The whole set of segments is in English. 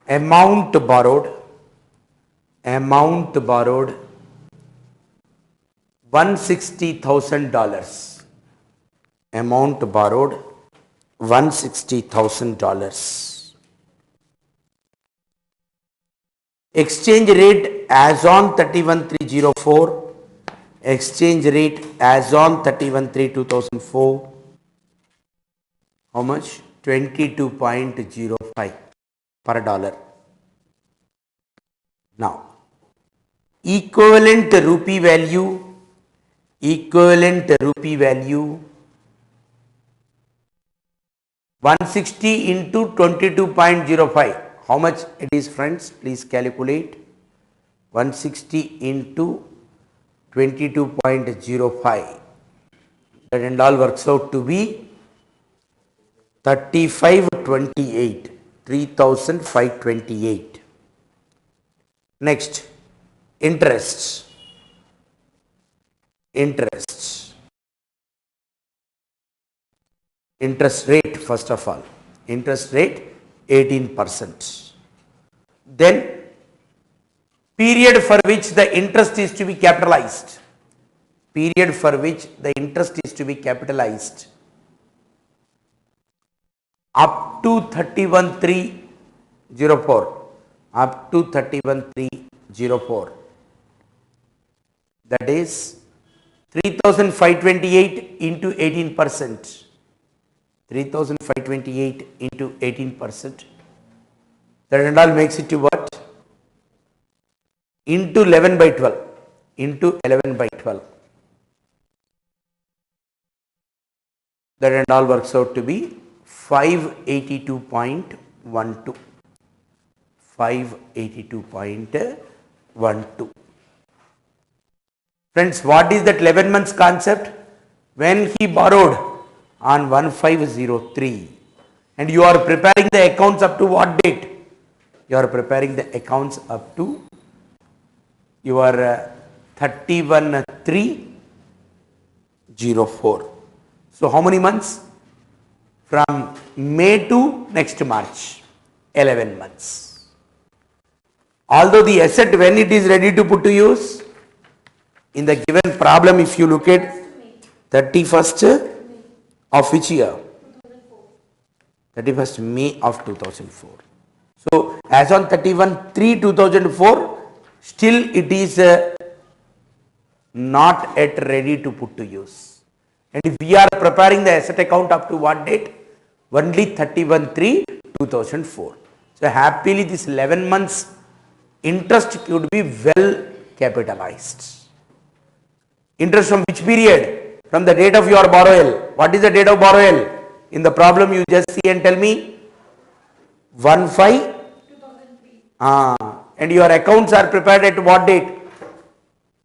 amount borrowed $160,000. Amount borrowed $160,000. Exchange rate as on 31/3/04. Exchange rate as on 31/3/2004. How much? 22.05 per dollar. Now, equivalent rupee value 160 into 22.05. How much it is, friends? Please calculate. 160 into 22.05. That and all works out to be 3528. 3,528. Next, interests. Interest rate, first of all. Interest rate 18%. Then, period for which the interest is to be capitalized. Period for which the interest is to be capitalized. Up to 31/3/04. Up to 31/3/04. That is 3,528 into 18%. 3,528 into 18%. That and all makes it to what? Into 11/12. Into 11/12. That and all works out to be 582.12. 582.12. Friends, what is that 11 months concept? When he borrowed on 1503 and you are preparing the accounts up to what date? You are preparing the accounts up to your 31/3/04. So how many months? From May to next March, 11 months. Although the asset, when it is ready to put to use, in the given problem, if you look at 31st of which year? 31st May of 2004. So, as on 31/3/2004, still it is not yet ready to put to use. And if we are preparing the asset account up to what date? Only 31/3/2004. So, happily this 11 months interest could be well capitalized. Interest from which period? From the date of your borrowal. What is the date of borrowal? In the problem you just see and tell me. 1/5/2003. And your accounts are prepared at what date?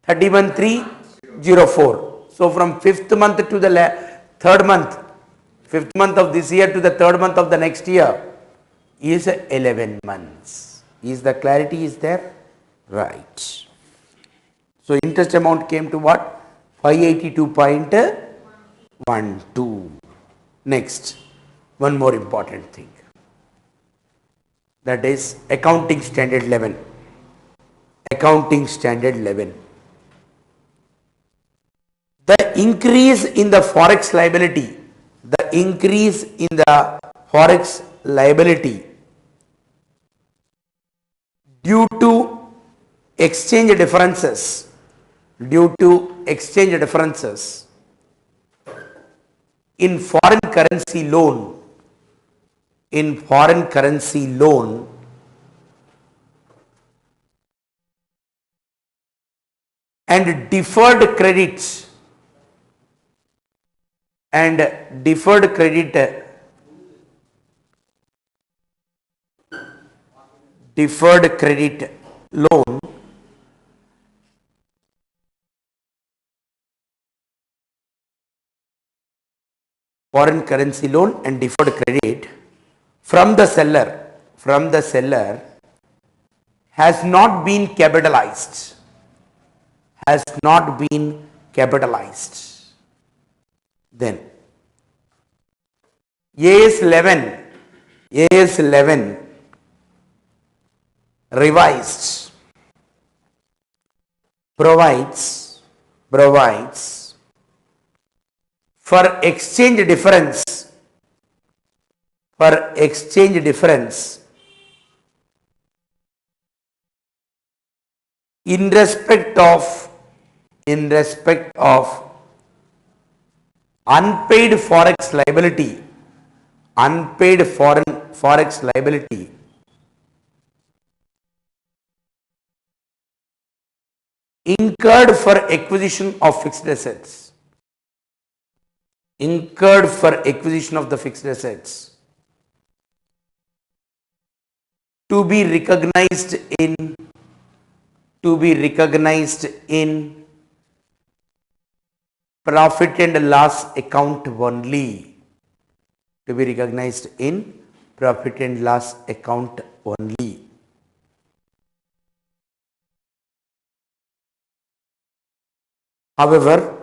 31/3/04. So from 5th month to the 3rd month, 5th month of this year to the 3rd month of the next year is 11 months. Is the clarity is there? Right. So interest amount came to what? 582.12. Next, one more important thing. That is accounting standard 11. Accounting standard 11. The increase in the forex liability, due to exchange differences, in foreign currency loan, and deferred credit loan, foreign currency loan and deferred credit from the seller has not been capitalized. Then AS 11 revised, provides for exchange difference in respect of unpaid forex liability incurred for acquisition of fixed assets, to be recognized in profit and loss account only, However,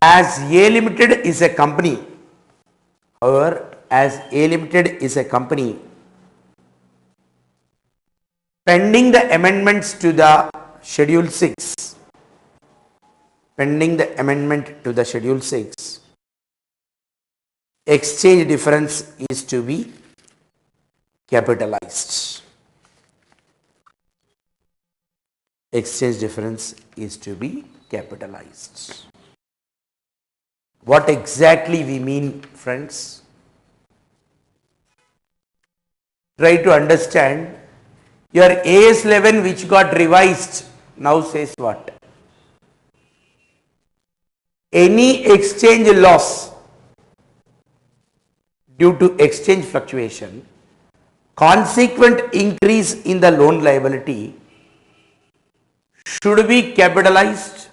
as A Limited is a company, pending the amendments to the Schedule 6, exchange difference is to be capitalized. What exactly we mean, friends? Try to understand. Your AS 11 which got revised now says what? Any exchange loss due to exchange fluctuation, consequent increase in the loan liability should be capitalized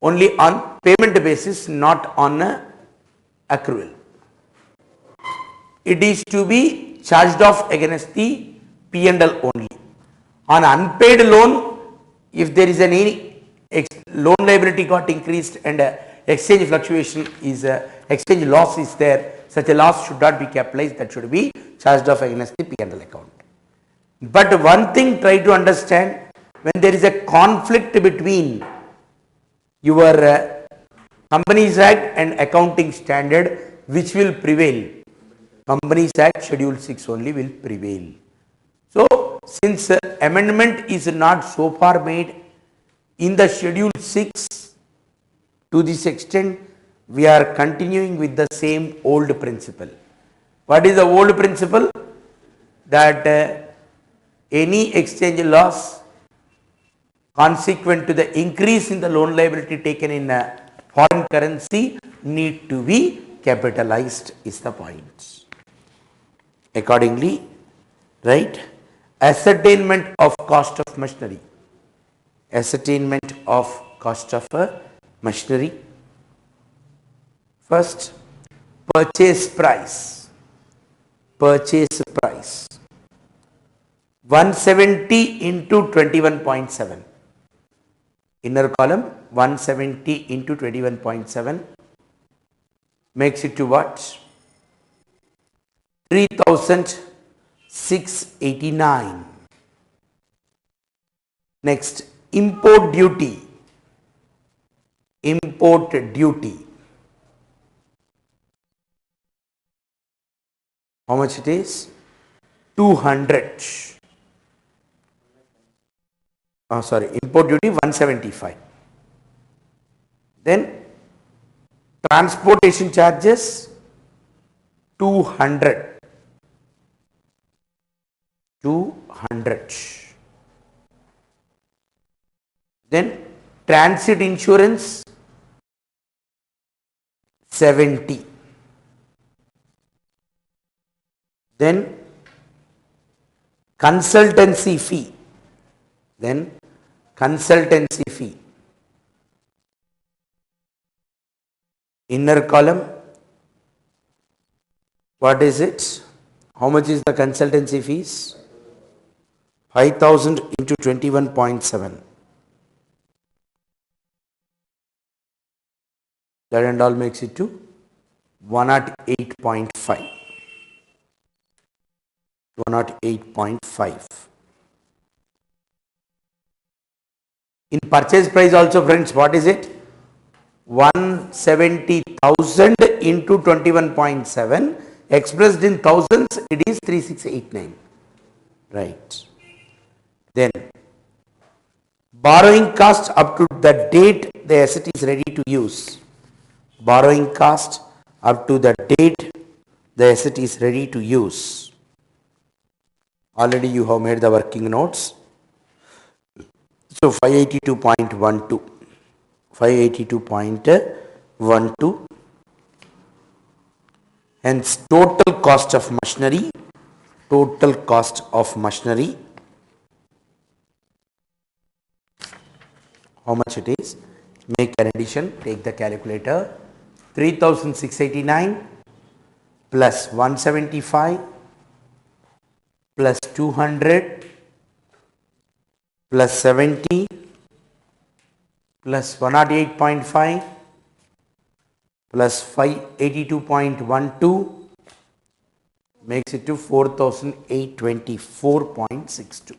only on payment basis, not on accrual. It is to be charged off against the P&L only. On unpaid loan, if there is any loan liability got increased and exchange fluctuation is exchange loss is there, such a loss should not be capitalized, that should be charged off against the P&L account. But one thing try to understand, when there is a conflict between your Companies Act and accounting standard, which will prevail? Companies Act Schedule 6 only will prevail. So, since amendment is not so far made in the Schedule 6, to this extent, we are continuing with the same old principle. What is the old principle? That any exchange loss consequent to the increase in the loan liability taken in foreign currency need to be capitalized is the point. Accordingly, right, ascertainment of cost of machinery. First, purchase price. 170 into 21.7. Inner column 170 into 21.7 makes it to what? 3,689. Next, import duty. How much it is? 200. Import duty 175. Then transportation charges 200. Then transit insurance 70. Then consultancy fee. Inner column, what is it? How much is the consultancy fees? 5,000 into 21.7. That and all makes it to 108.5. 108.5. In purchase price also, friends, what is it? 170,000 into 21.7, expressed in thousands, it is 3689. Right. Then borrowing cost up to the date the asset is ready to use. Borrowing cost up to the date the asset is ready to use. Already you have made the working notes. So 582.12. 582.12. Hence total cost of machinery. Total cost of machinery. How much it is? Make an addition. Take the calculator. 3,689 plus 175 plus 200 plus 70 plus 108.5 plus 582.12 makes it to 4,824.62.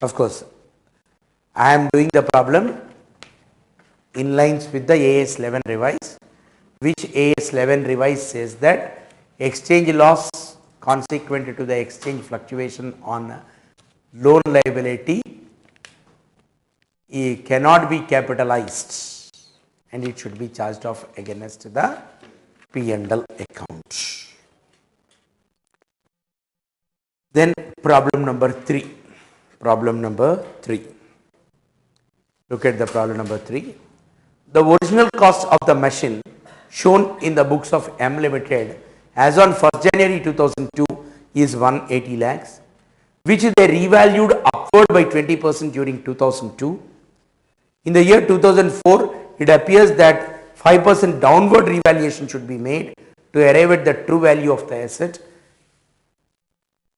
Of course, I am doing the problem in lines with the AS 11 revise, which AS 11 revise says that exchange loss consequent to the exchange fluctuation on loan liability cannot be capitalized and it should be charged off against the P&L account. Then problem number 3. Problem number 3. Look at the problem number 3. The original cost of the machine shown in the books of M Limited as on 1st January 2002 is 180 lakhs, which they revalued upward by 20% during 2002. In the year 2004, it appears that 5% downward revaluation should be made to arrive at the true value of the asset.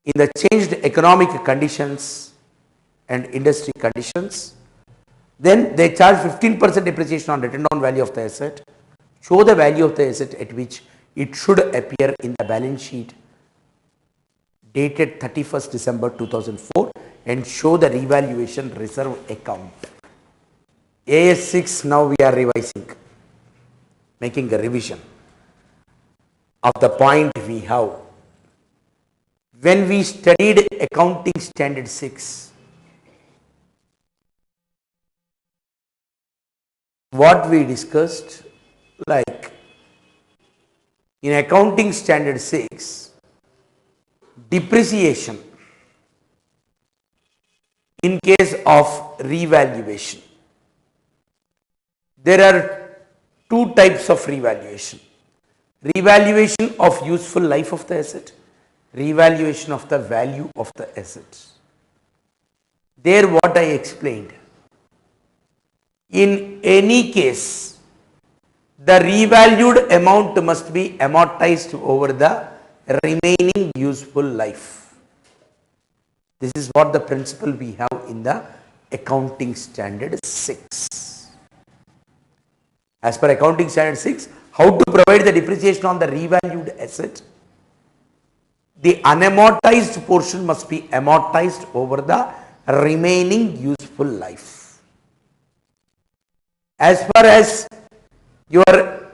In the changed economic conditions and industry conditions, then they charge 15% depreciation on written down value of the asset. Show the value of the asset at which it should appear in the balance sheet dated 31st December 2004 and show the revaluation reserve account. AS6 now we are revising, making a revision of the point we have. When we studied accounting standard 6, what we discussed, like in accounting standard 6, depreciation in case of revaluation. There are two types of revaluation. Revaluation of useful life of the asset, revaluation of the value of the assets. There what I explained. In any case, the revalued amount must be amortized over the remaining useful life. This is what the principle we have in the accounting standard 6. As per accounting standard 6, how to provide the depreciation on the revalued asset? The unamortized portion must be amortized over the remaining useful life. As far as your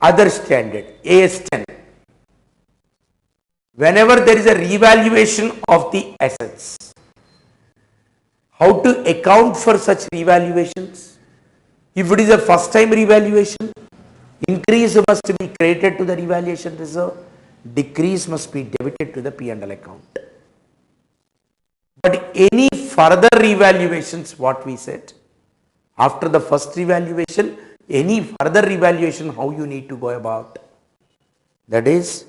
other standard, AS10, whenever there is a revaluation of the assets, how to account for such revaluations? If it is a first time revaluation, increase must be credited to the revaluation reserve, decrease must be debited to the P&L account. But any further revaluations, what we said, after the first revaluation, any further revaluation, how you need to go about? That is,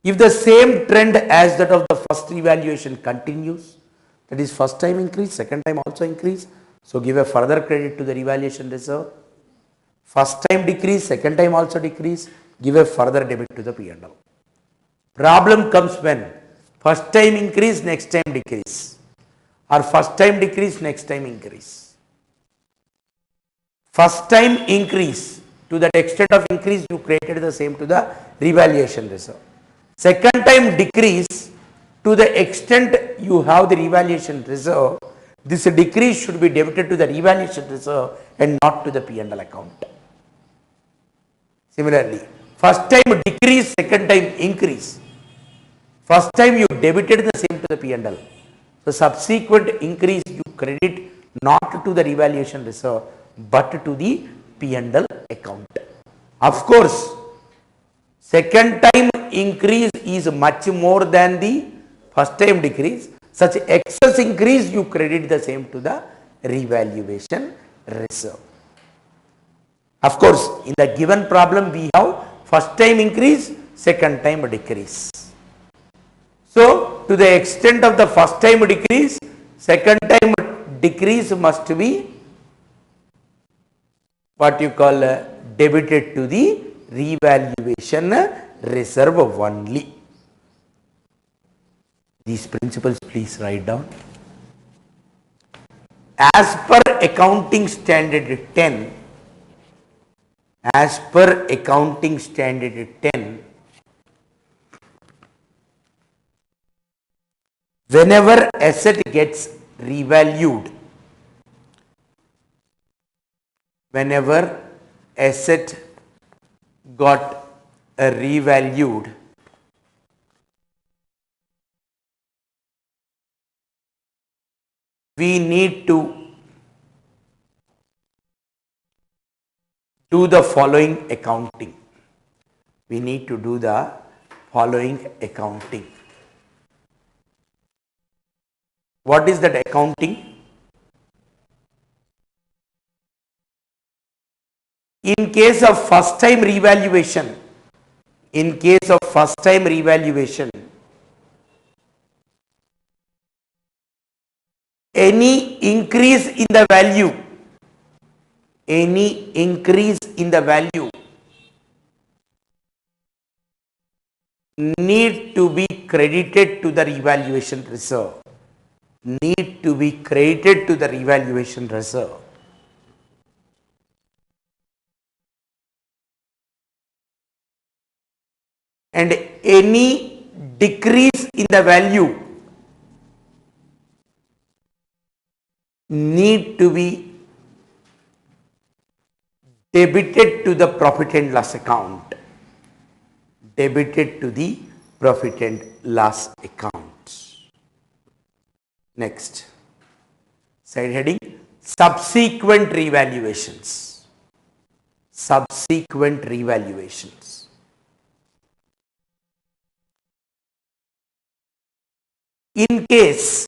if the same trend as that of the first revaluation continues, that is first time increase, second time also increase, so give a further credit to the revaluation reserve. First time decrease, second time also decrease, give a further debit to the P&L. Problem comes when first time increase, next time decrease, or first time decrease, next time increase. First time increase, to that extent of increase you created the same to the revaluation reserve. Second time decrease, to the extent you have the revaluation reserve, this decrease should be debited to the revaluation reserve and not to the P&L account. Similarly, first time decrease, second time increase. First time you debited the same to the P&L. So subsequent increase you credit not to the revaluation reserve but to the P&L account. Of course, second time increase is much more than the first time decrease. Such excess increase you credit the same to the revaluation reserve. Of course, in the given problem we have first time increase, second time decrease. So, to the extent of the first time decrease, second time decrease must be what you call debited to the revaluation reserve only. These principles please write down. As per accounting standard 10, as per accounting standard 10, whenever asset gets revalued, whenever asset got revalued, we need to do the following accounting. We need to do the following accounting. What is that accounting? In case of first time revaluation, any increase in the value, need to be credited to the revaluation reserve. And any decrease in the value need to be debited to the profit and loss account. Next, side heading, subsequent revaluations. In case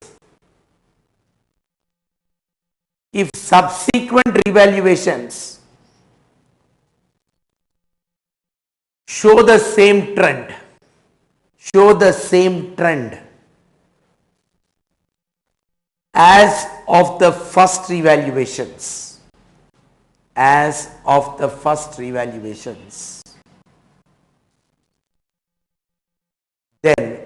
if subsequent revaluations show the same trend as of the first revaluations, then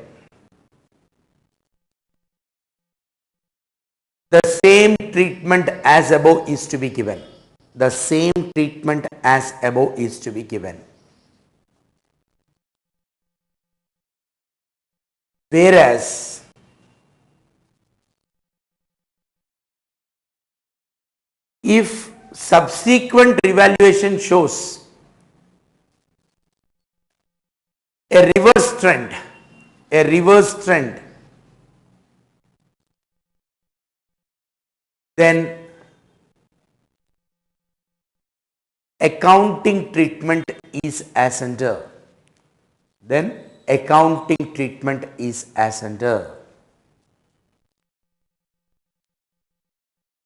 the same treatment as above is to be given. Whereas if subsequent revaluation shows a reverse trend, then accounting treatment is as under.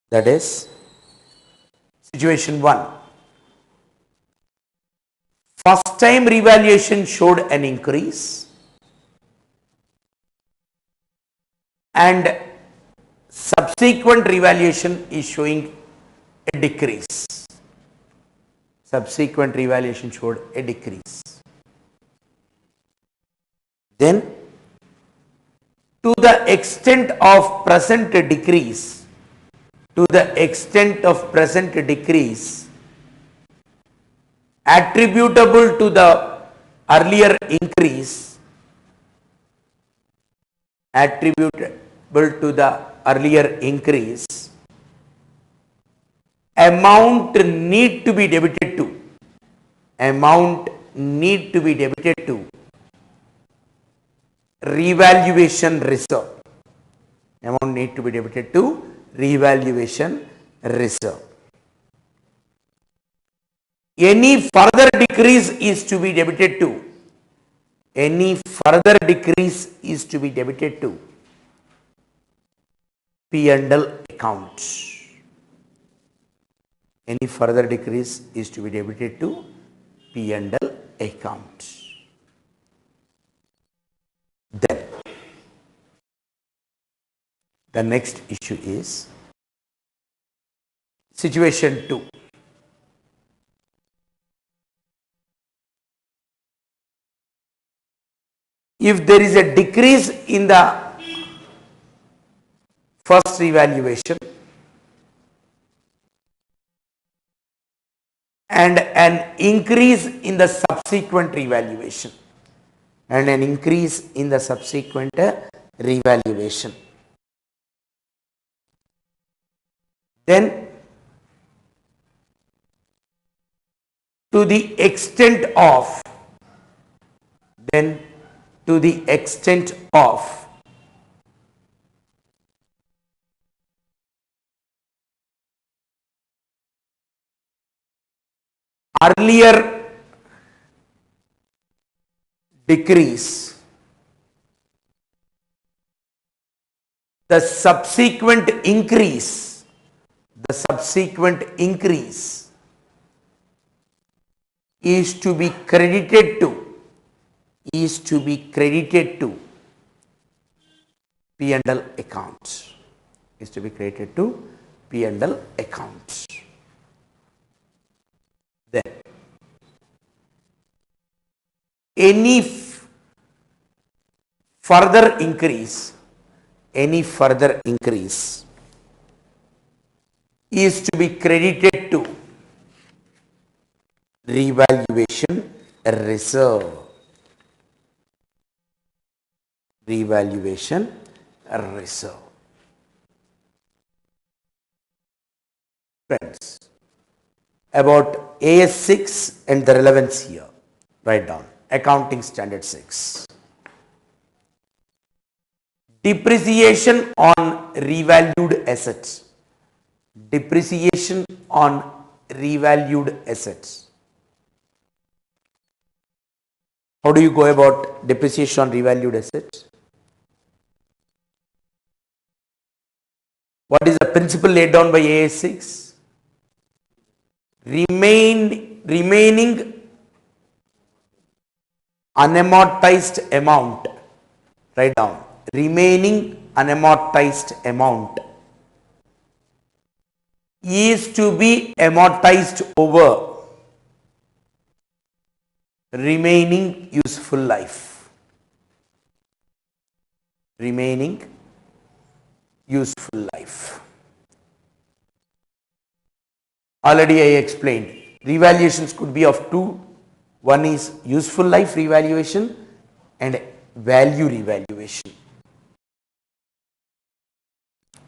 That is situation 1. First time revaluation showed an increase and subsequent revaluation is showing a decrease. Then, to the extent of present decrease, attributable to the earlier increase, attributable to the earlier increase, amount need to be debited to, amount need to be debited to revaluation reserve, amount need to be debited to revaluation reserve. Any further decrease is to be debited to, any further decrease is to be debited to P&L account. Any further decrease is to be debited to P&L account. Then the next issue is situation 2. If there is a decrease in the first revaluation and an increase in the subsequent revaluation, and an increase in the subsequent revaluation, then to the extent of, earlier decrease, the subsequent increase is to be credited to P&L account, Then any further increase is to be credited to revaluation reserve. Friends, about AS 6 and the relevance here, write down Accounting Standard 6. Depreciation on revalued assets. How do you go about depreciation on revalued assets? What is the principle laid down by AS 6? Remaining unamortized amount. Write down. Remaining unamortized amount is to be amortized over remaining useful life. Already I explained. Revaluations could be of two. One is useful life revaluation and value revaluation.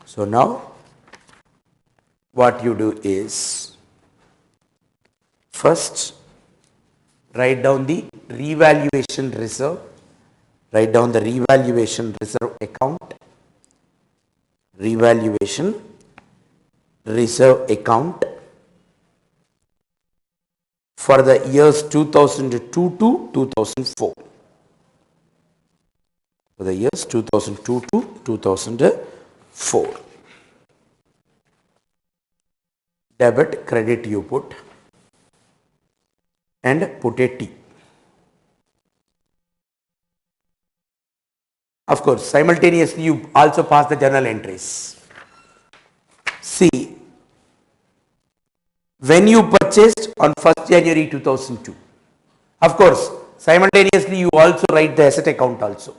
So now what you do is, first write down the revaluation reserve. Write down the revaluation reserve account. Revaluation reserve account for the years 2002 to 2004. For the years 2002 to 2004. Debit, credit you put, and put a T. Of course, simultaneously you also pass the journal entries. See, when you purchased on 1st January 2002, of course, simultaneously you also write the asset account also.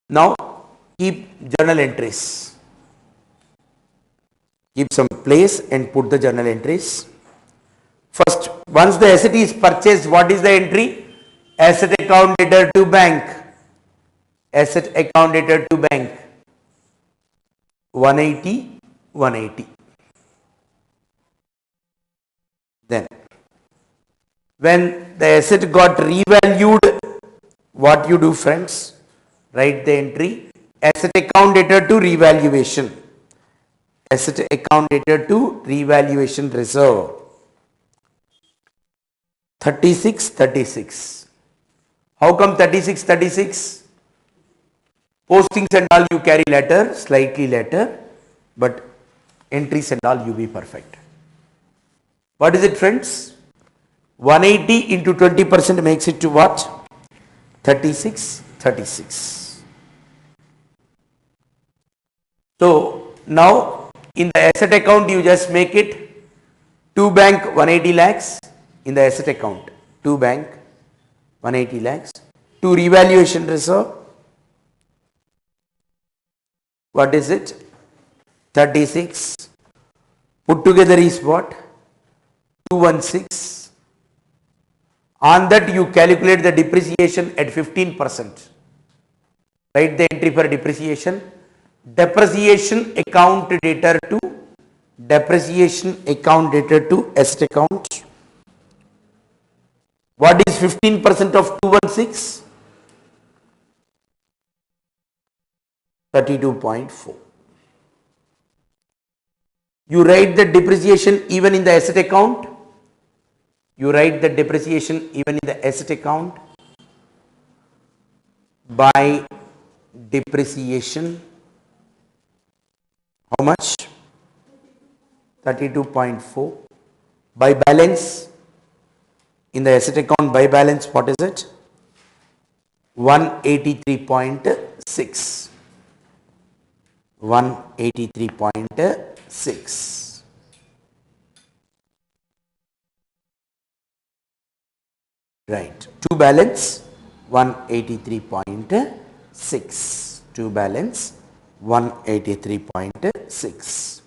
Now, keep journal entries. Keep some place and put the journal entries. First, once the asset is purchased, what is the entry? Asset account debtor to bank. Asset account debtor to bank. 180, 180. Then, when the asset got revalued, what you do, friends? Write the entry. Asset account debtor to revaluation. Asset account debtor to revaluation reserve. 36, 36. How come 36, 36? Postings and all you carry later, slightly later, but entries and all you be perfect. What is it, friends? 180 into 20% makes it to what? 36, 36. So now in the asset account you just make it 2 bank 180 lakhs in the asset account, 2 bank 180 lakhs, 2 revaluation reserve. What is it? 36. Put together is what? 216. On that you calculate the depreciation at 15%. Write the entry for depreciation. Depreciation account debtor to asset account. What is 15% of 216? 32.4. You write the depreciation even in the asset account. You write the depreciation even in the asset account by depreciation. How much? 32.4. By balance. In the asset account by balance, what is it? 183.6. 183.6. Right. To balance 183.6. To balance 183.6.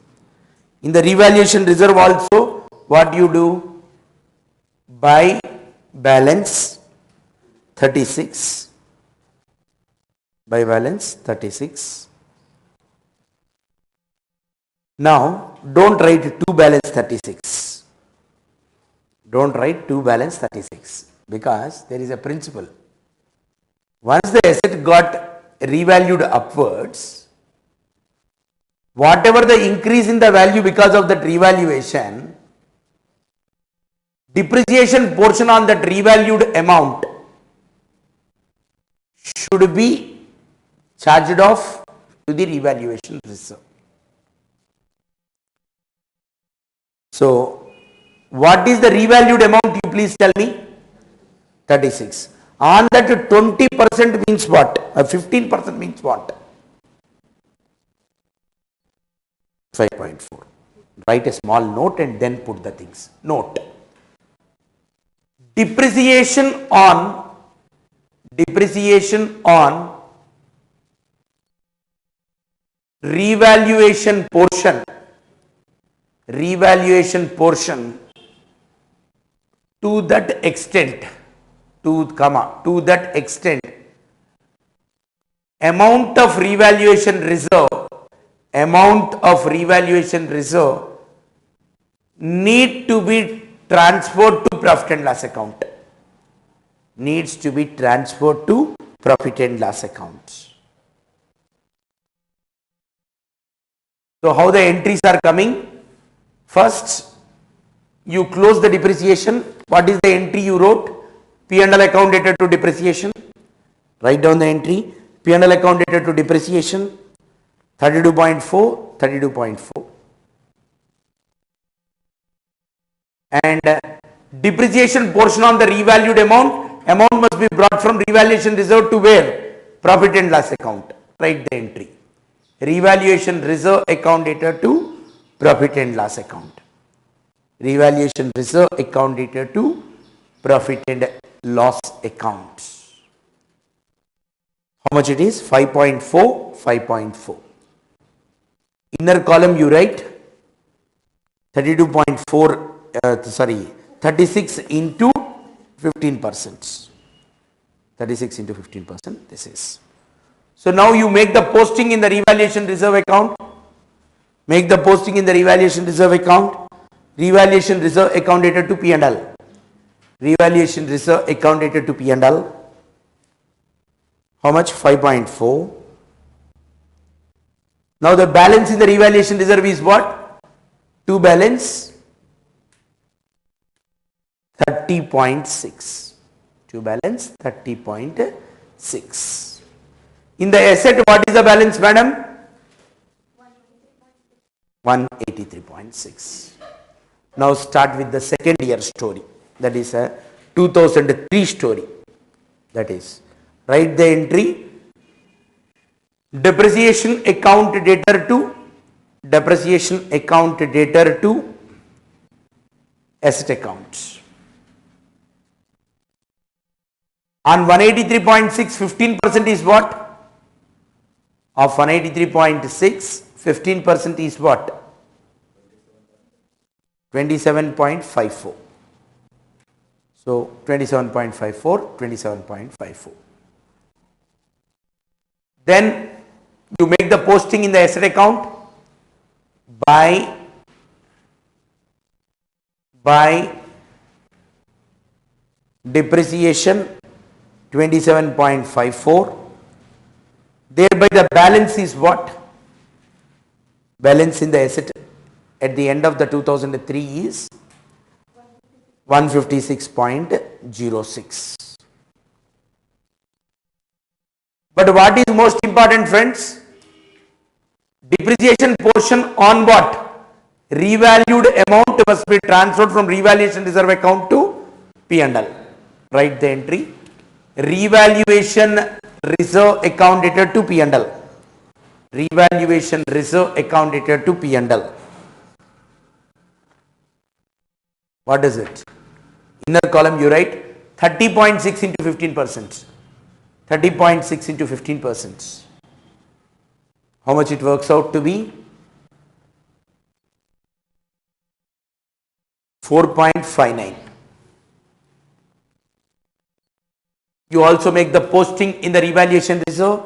In the revaluation reserve also, what you do? By balance 36. By balance 36. Now, don't write 2 balance 36. Don't write 2 balance 36 because there is a principle. Once the asset got revalued upwards, whatever the increase in the value because of that revaluation, depreciation portion on that revalued amount should be charged off to the revaluation reserve. So, what is the revalued amount, you please tell me? 36. On that 20% means what? 15% means what? 5.4. Write a small note and then put the things. Note. Depreciation on revaluation portion to that extent, to that extent, amount of revaluation reserve need to be transferred to profit and loss account. Needs to be transferred to profit and loss account. So how the entries are coming? First, you close the depreciation. What is the entry you wrote? P&L account debtor to depreciation. Write down the entry. P&L account debtor to depreciation. 32.4, 32.4. And depreciation portion on the revalued amount must be brought from revaluation reserve to where? Profit and loss account. Write the entry. Revaluation reserve account debtor to profit and loss account. Revaluation reserve account debtor to profit and loss account. How much it is? 5.4, 5.4. Inner column you write 32.4, 36 into 15%. 36 into 15% this is. So now you make the posting in the revaluation reserve account. Make the posting in the revaluation reserve account. Revaluation reserve account dated to P&L. Revaluation reserve account dated to P&L. How much? 5.4. Now the balance in the revaluation reserve is what? To balance 30.6. To balance 30.6. In the asset, what is the balance, madam? 183.6. Now start with the second year story. That is a 2003 story. That is, write the entry. Depreciation account debtor to asset account. On 183.6, 15% is what? Of 183.6, 15% is what? 27.54. So 27.54, 27.54. Then you make the posting in the asset account by depreciation 27.54. Thereby the balance is what? Balance in the asset at the end of the 2003 is 156.06. But what is most important, friends? Depreciation portion on what? Revalued amount must be transferred from revaluation reserve account to P&L. Write the entry. Revaluation reserve account dated to P&L. Revaluation reserve account dated to P&L. What is it? Inner column you write 30.6 into 15%. 30.6 into 15%. How much it works out to be? 4.59. You also make the posting in the revaluation reserve.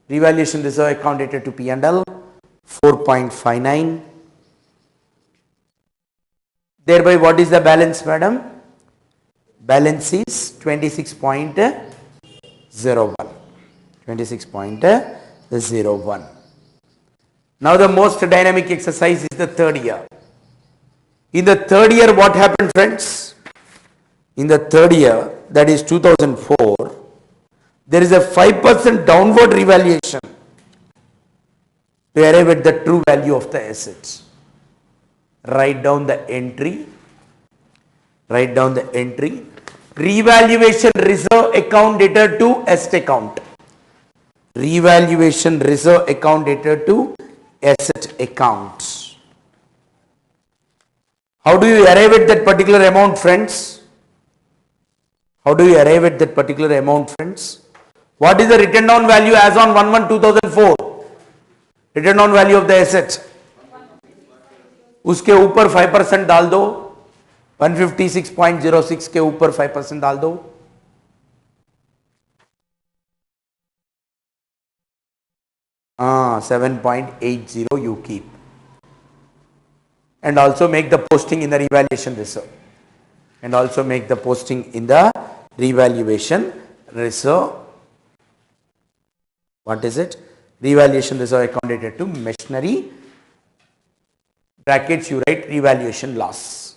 Revaluation reserve account dated to P&L 4.59. Thereby what is the balance, madam? Balance is 26.01. 26.01. Now the most dynamic exercise is the third year. In the third year, what happened, friends? In the third year, that is 2004, there is a 5% downward revaluation to arrive at the true value of the assets. Write down the entry. Write down the entry. Revaluation reserve account dated to asset account. Revaluation reserve account dated to asset account. How do you arrive at that particular amount, friends? How do you arrive at that particular amount, friends? What is the written down value as on 1/1/2004? Written down value of the assets. उसके ऊपर 5% डाल दो. 156.06 के ऊपर 5% डाल दो. हाँ, 7.80 you keep. And also make the posting in the revaluation reserve. And also make the posting in the revaluation reserve. What is it? Revaluation reserve account dated to machinery. Brackets you write revaluation loss.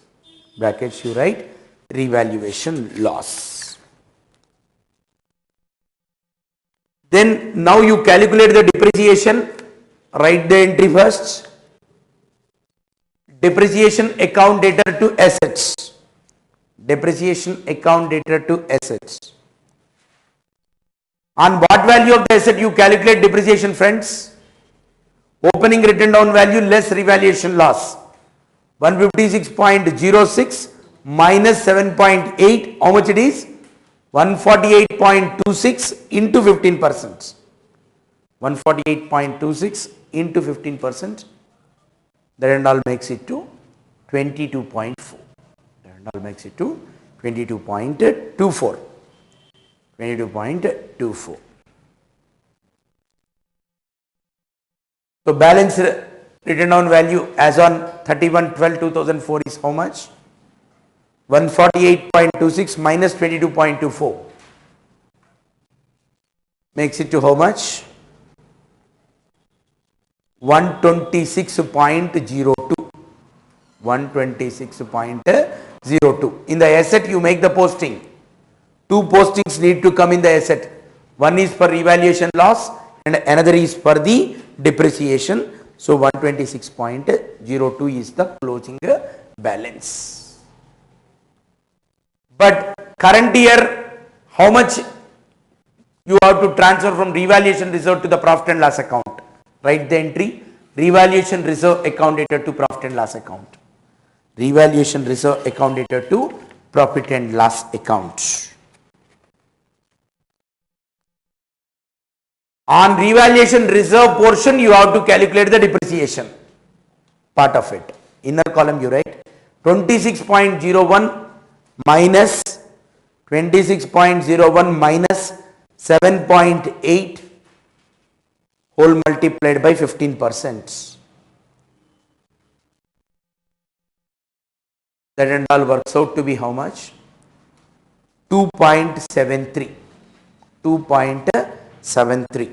Brackets you write revaluation loss. Then now you calculate the depreciation. Write the entry first. Depreciation account dated to assets. Depreciation account dated to assets. On what value of the asset you calculate depreciation, friends? Opening written down value less revaluation loss. 156.06 minus 7.8. How much it is? 148.26 into 15%. 148.26 into 15%. That and all makes it to 22.4. all makes it to 22.24. 22.24. So balance written down value as on 31/12/2004 is how much? 148.26 minus 22.24 makes it to how much? 126.02. 126.02. In the asset you make the posting. Two postings need to come in the asset. One is for revaluation loss and another is for the depreciation. So 126.02 is the closing balance. But current year, how much you have to transfer from revaluation reserve to the profit and loss account? Write the entry, revaluation reserve account dated to profit and loss account. Revaluation reserve account dated to profit and loss account. On revaluation reserve portion, you have to calculate the depreciation part of it. Inner column you write 26.01 minus 26.01 minus 7.8 whole multiplied by 15%. That and all works out to be how much? 2.73. 2.73.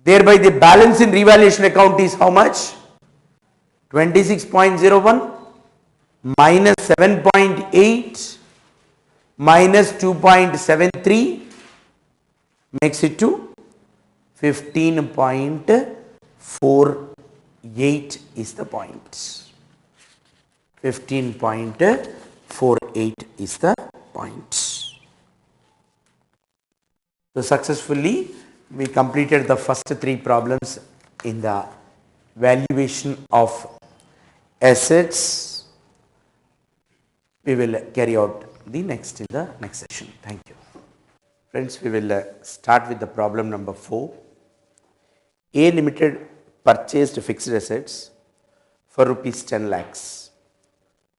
Thereby the balance in revaluation account is how much? 26.01 minus 7.8 minus 2.73 makes it to 15.48 is the point. 15.48 is the point. So successfully we completed the first three problems in the valuation of assets. We will carry out the next in the next session. Thank you. Friends, we will start with the problem number 4. A Limited purchased fixed assets for rupees 10 lakhs,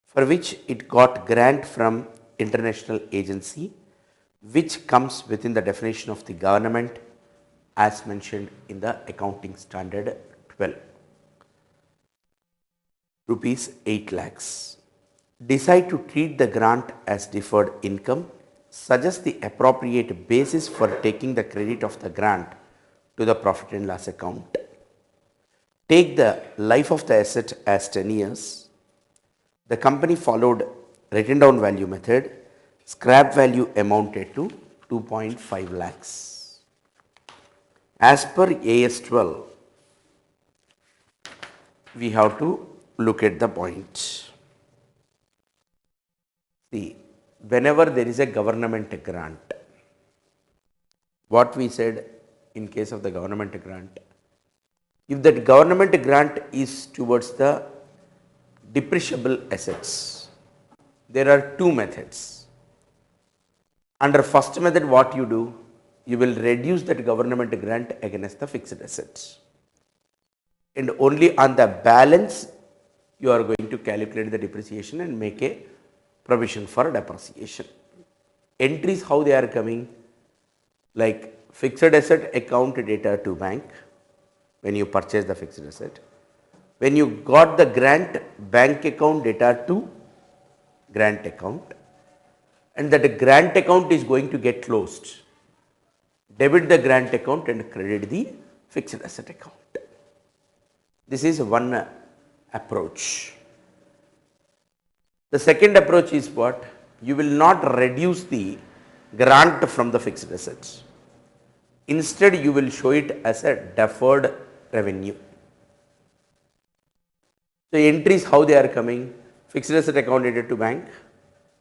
for which it got grant from international agency, which comes within the definition of the government as mentioned in the accounting standard 12. Rupees 8 lakhs. Decide to treat the grant as deferred income. Suggest the appropriate basis for taking the credit of the grant to the profit and loss account. Take the life of the asset as 10 years. The company followed written down value method. Scrap value amounted to 2.5 lakhs. As per AS 12, we have to look at the point. See, whenever there is a government grant, what we said in case of the government grant, if that government grant is towards the depreciable assets, there are two methods. Under first method, what you do, you will reduce that government grant against the fixed assets, and only on the balance you are going to calculate the depreciation and make a provision for depreciation. Entries, how they are coming, like fixed asset account data to bank when you purchase the fixed asset. When you got the grant, bank account data to grant account, and that grant account is going to get closed. Debit the grant account and credit the fixed asset account. This is one approach. The second approach is what? You will not reduce the grant from the fixed assets. Instead, you will show it as a deferred revenue. So entries, how they are coming? Fixed asset account dated to bank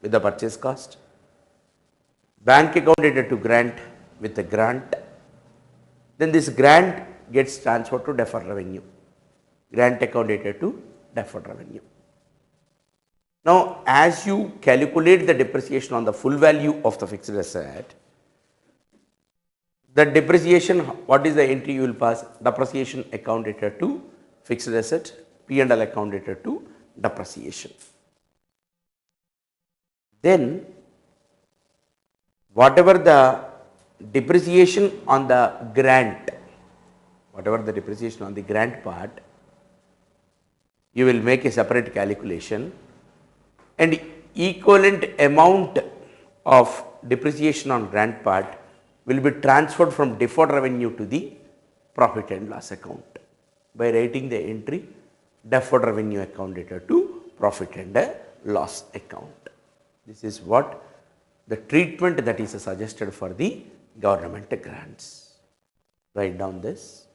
with the purchase cost. Bank account dated to grant with the grant. Then this grant gets transferred to deferred revenue. Grant account dated to deferred revenue. Now, as you calculate the depreciation on the full value of the fixed asset, the depreciation, what is the entry you will pass? Depreciation account dated to fixed asset, P&L account dated to depreciation. Then whatever the depreciation on the grant, whatever the depreciation on the grant part, you will make a separate calculation, and equivalent amount of depreciation on grant part will be transferred from deferred revenue to the profit and loss account by writing the entry deferred revenue account data to profit and loss account. This is what the treatment that is suggested for the government grants. Write down this.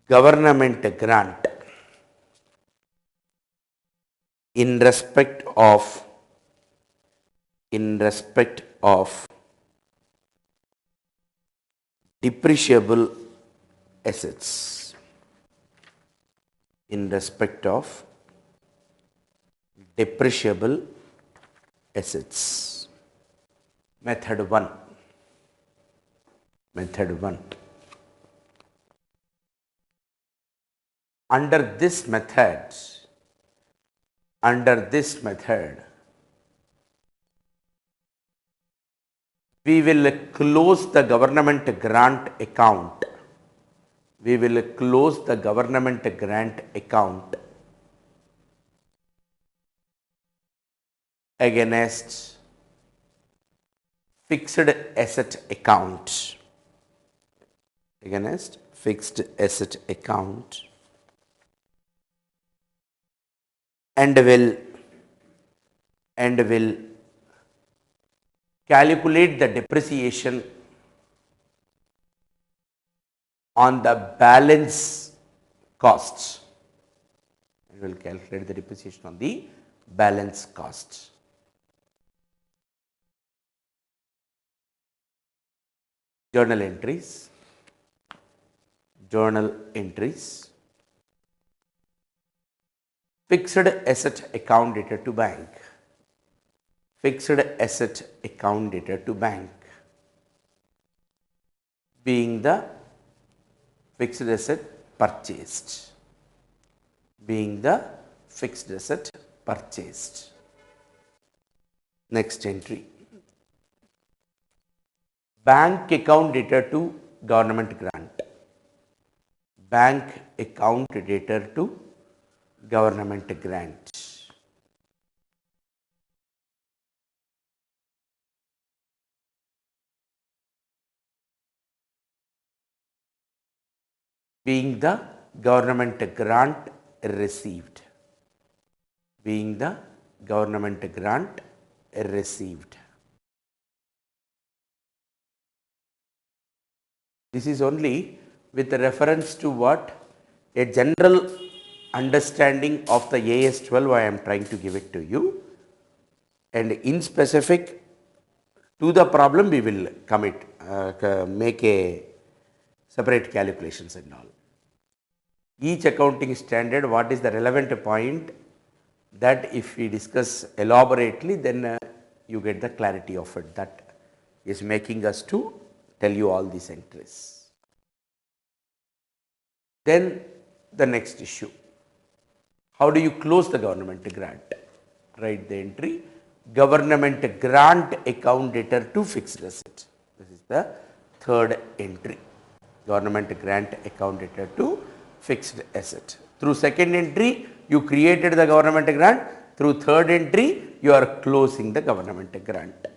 Government grant in respect of depreciable assets, in respect of depreciable assets. Method 1. Under this method, we will close the government grant account. Against fixed asset account. And will calculate the depreciation on the balance costs. We will calculate the depreciation on the balance costs. Journal entries. Fixed asset account dated to bank. Being the fixed asset purchased. Next entry. Bank account dated to government grant. Being the government grant received. This is only with reference to what? A general understanding of the AS12 I am trying to give it to you, and in specific to the problem we will make a separate calculations and all. Each accounting standard, what is the relevant point, that if we discuss elaborately, then you get the clarity of it. That is making us to tell you all these entries. Then the next issue, how do you close the government grant? Write the entry, government grant account dated to fixed asset. This is the third entry, government grant account dated to fixed asset. Through second entry, you created the government grant. Through third entry, you are closing the government grant.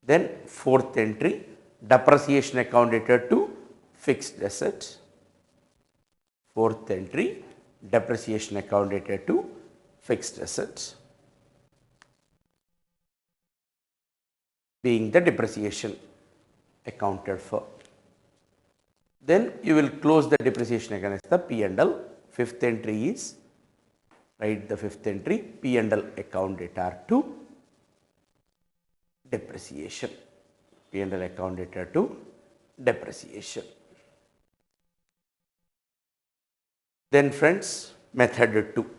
Then fourth entry, depreciation account dated to fixed asset. Fourth entry, depreciation account dated to fixed assets, being the depreciation accounted for. Then you will close the depreciation against the P&L. Fifth entry is, write the fifth entry, P&L account data to depreciation. P&L account data to depreciation. Then friends, method 2.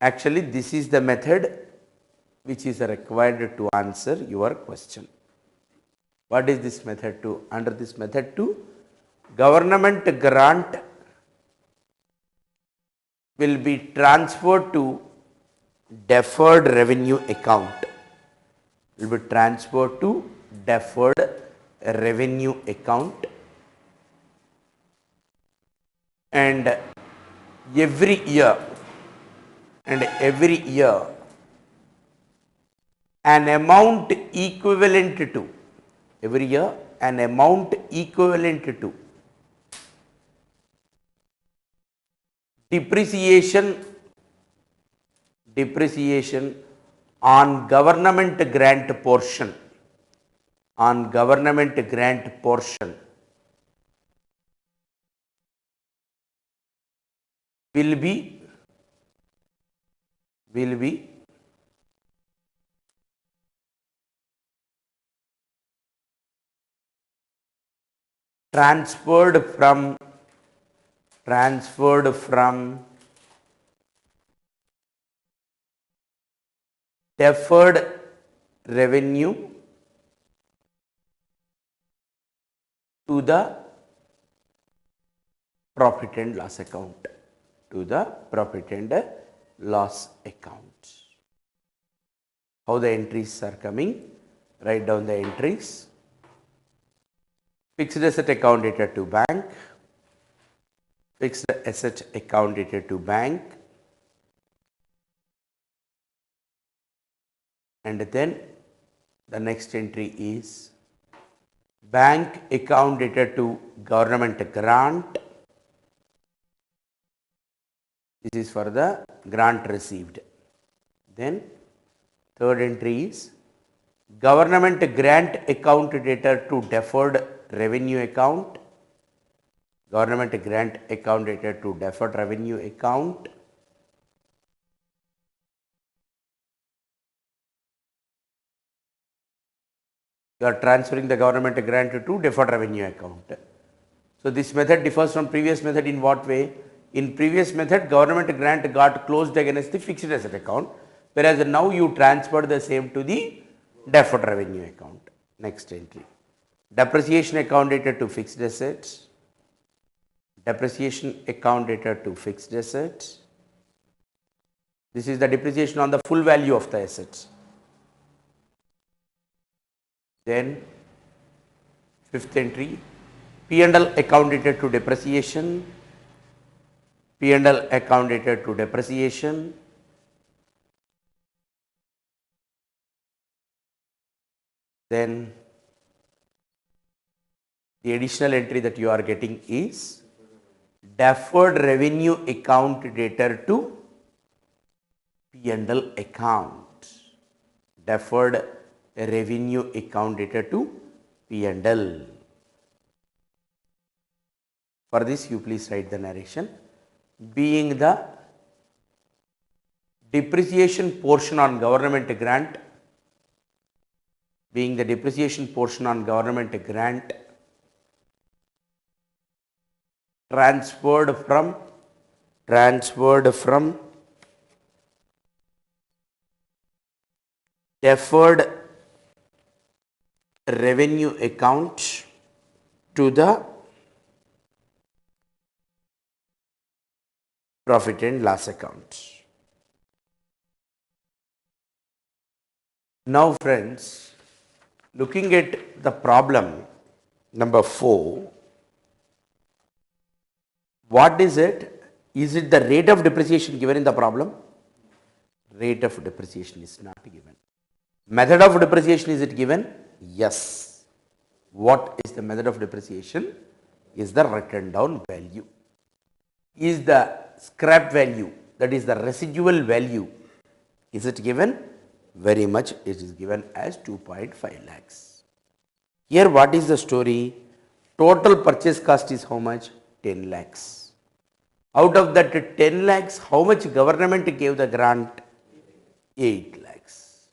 Actually, this is the method which is required to answer your question. What is this method 2? Under this method 2, government grant will be transferred to deferred revenue account. Will be transferred to deferred revenue account, and every year an amount equivalent to depreciation on government grant portion will be transferred from deferred revenue to the profit and loss account. How the entries are coming? Write down the entries. Fixed asset account dated to bank. Fixed asset account dated to bank. And then the next entry is bank account dated to government grant. This is for the grant received. Then third entry is government grant account dated to deferred revenue account. Government grant account dated to deferred revenue account. You are transferring the government grant to deferred revenue account. So this method differs from previous method in what way? In previous method, government grant got closed against the fixed asset account, whereas now you transfer the same to the deferred revenue account. Next entry. Depreciation account dated to fixed assets. Depreciation account dated to fixed assets. This is the depreciation on the full value of the assets. Then fifth entry, P&L account dated to depreciation. P&L account dated to depreciation. Then the additional entry that you are getting is deferred revenue account dated to P&L account. Deferred revenue account dated to P&L. For this, you please write the narration. Being the depreciation portion on government grant, transferred from deferred revenue account to the profit and loss account. Now friends, looking at the problem number 4, what is it? Is it the rate of depreciation given in the problem? Rate of depreciation is not given. Method of depreciation, is it given? Yes. What is the method of depreciation? Is the written down value. Is the scrap value, that is the residual value, is it given? Very much it is given as 2.5 lakhs. Here what is the story? Total purchase cost is how much? 10 lakhs. Out of that 10 lakhs, how much government gave the grant? 8 lakhs.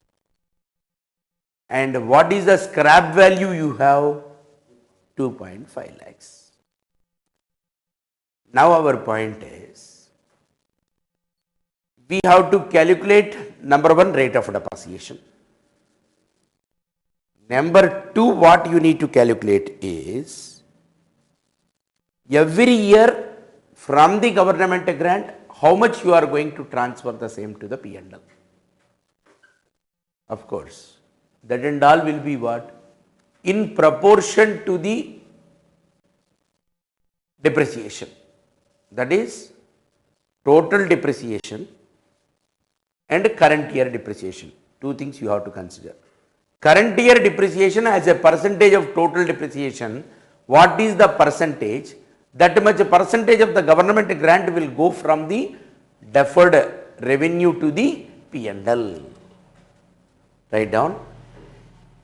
And what is the scrap value you have? 2.5 lakhs. Now our point is, we have to calculate number 1, rate of depreciation. Number 2, what you need to calculate is, every year from the government grant, how much you are going to transfer the same to the P&L. Of course, that and all will be what? In proportion to the depreciation. That is total depreciation and current year depreciation. Two things you have to consider. Current year depreciation as a percentage of total depreciation, what is the percentage? That much percentage of the government grant will go from the deferred revenue to the P&L. Write down.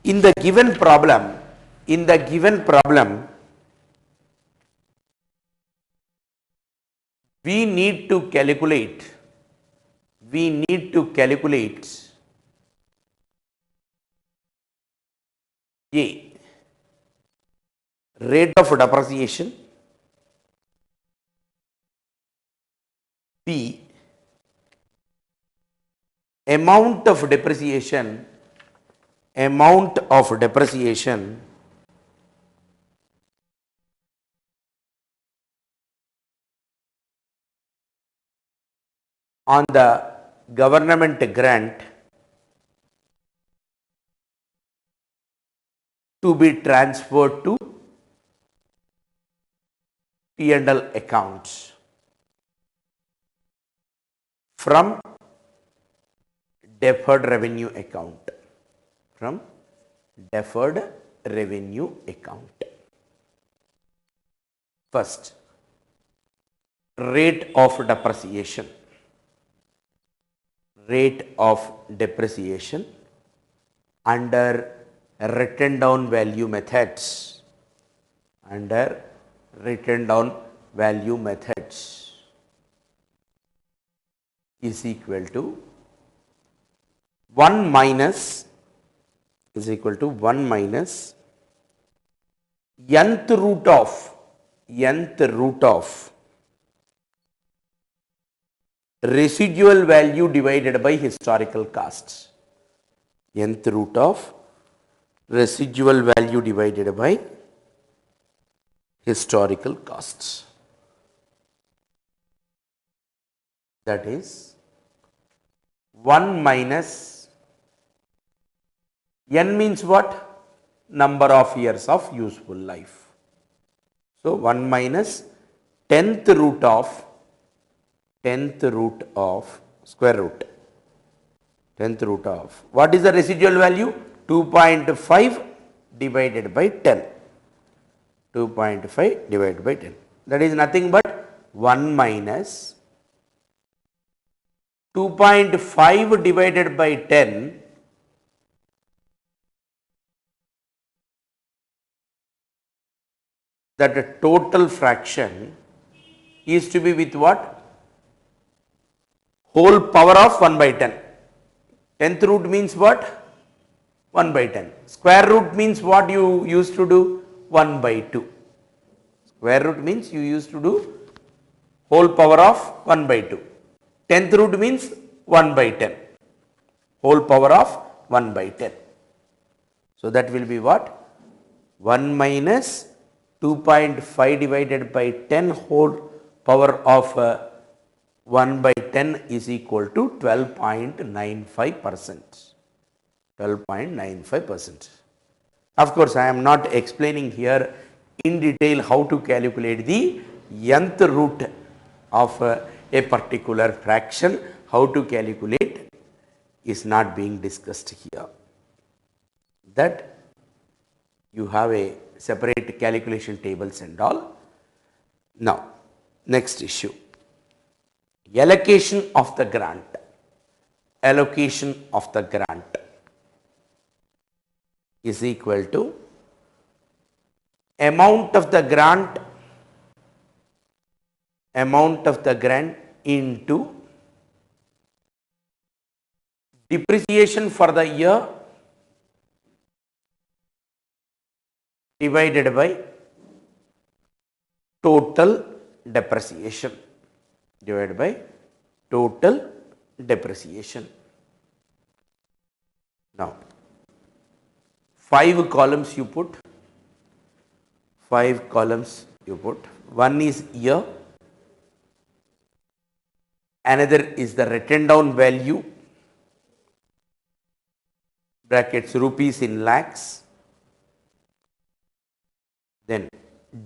In the given problem, we need to calculate A, rate of depreciation, B, amount of depreciation, on the government grant to be transferred to P&L accounts from deferred revenue account. First, rate of depreciation. Under written down value methods. Is equal to 1 minus nth root of residual value divided by historical costs. Nth root of residual value divided by historical costs. That is 1 minus n means what? Number of years of useful life. So 1 minus 10th root of square root. 10th root of what is the residual value? 2.5 divided by 10. 2.5 divided by 10. That is nothing but 1 minus 2.5 divided by 10 that a total fraction is to be with what? Whole power of 1 by 10. 10th root means what? 1 by 10. Square root means what you used to do? 1 by 2. Square root means you used to do whole power of 1 by 2. 10th root means 1 by 10. Whole power of 1 by 10. So that will be what? 1 minus 2.5 divided by 10 whole power of 1 by 10 is equal to 12.95%. 12.95%. Of course, I am not explaining here in detail how to calculate the nth root of a particular fraction. How to calculate is not being discussed here. That you have a separate calculation tables and all. Now, next issue. Allocation of the grant. Is equal to amount of the grant into depreciation for the year divided by total depreciation. Now, 5 columns you put. One is year, Another is the written down value, brackets rupees in lakhs. Then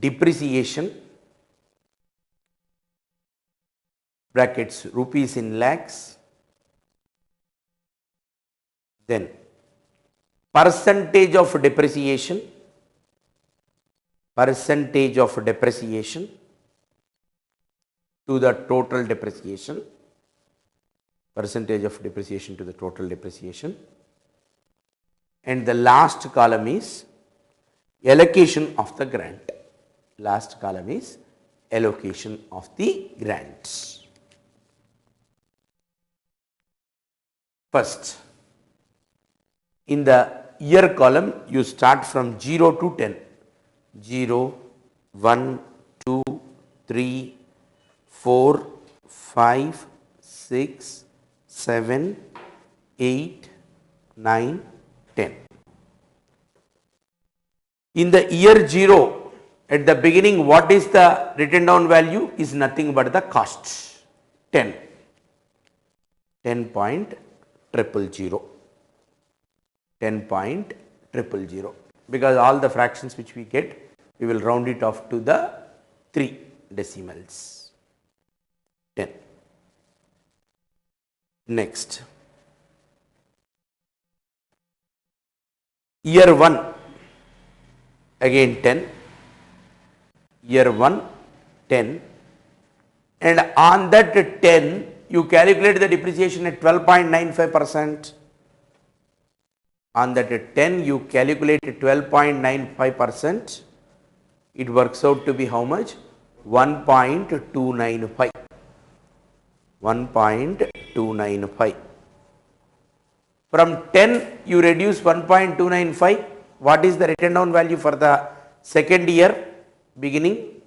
depreciation, brackets rupees in lakhs. Then percentage of depreciation, percentage of depreciation to the total depreciation, percentage of depreciation to the total depreciation. And the last column is allocation of the grant. Last column is allocation of the grants. First, in the year column, you start from 0 to 10. 0, 1, 2, 3, 4, 5, 6, 7, 8, 9, 10. In the year 0, at the beginning, what is the written down value? Is nothing but the cost. 10. 10.000. 10.000. Because all the fractions which we get, we will round it off to the 3 decimals. 10. Next. Year 1, again 10. Year 1, 10. And on that 10, you calculate the depreciation at 12.95%. On that 10, you calculate 12.95%. It works out to be how much? 1.295. 1.295. From 10, you reduce 1.295. What is the written down value for the second year beginning?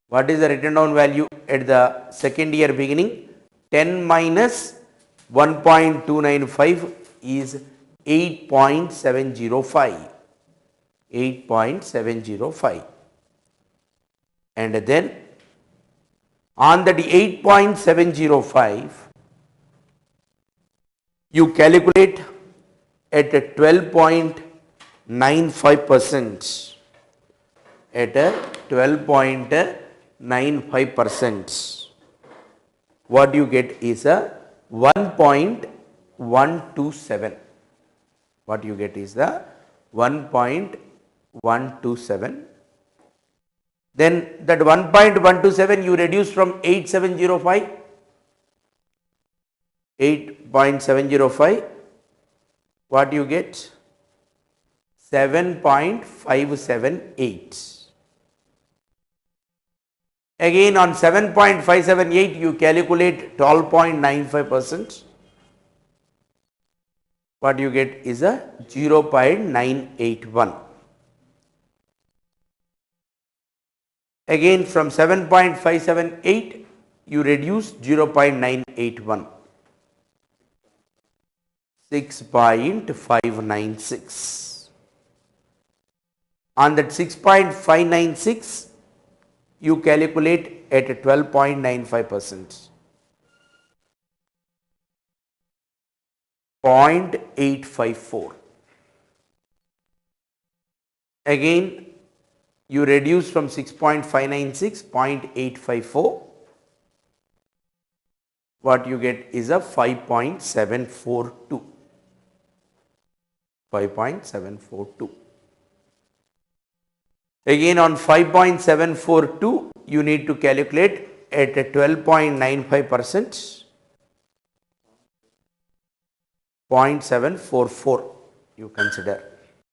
What is the written down value at the second year beginning? 10 minus 1.295 is 8.705. 8.705. And then on that 8.705, you calculate at a 12.95%. At a 12.95%. What you get is a 1.127. What you get is the 1.127. Then that 1.127 you reduce from 8.705. 8.705. What you get? 7.578. Again on 7.578 you calculate 12.95%. What you get is a 0.981. Again from 7.578 you reduce 0.981. 6.596. On that 6.596 you calculate at 12.95%. 0.854. Again you reduce from 6.596, 0.854. What you get is a 5.742. 5.742. Again on 5.742 you need to calculate at a 12.95%. 0.744 you consider.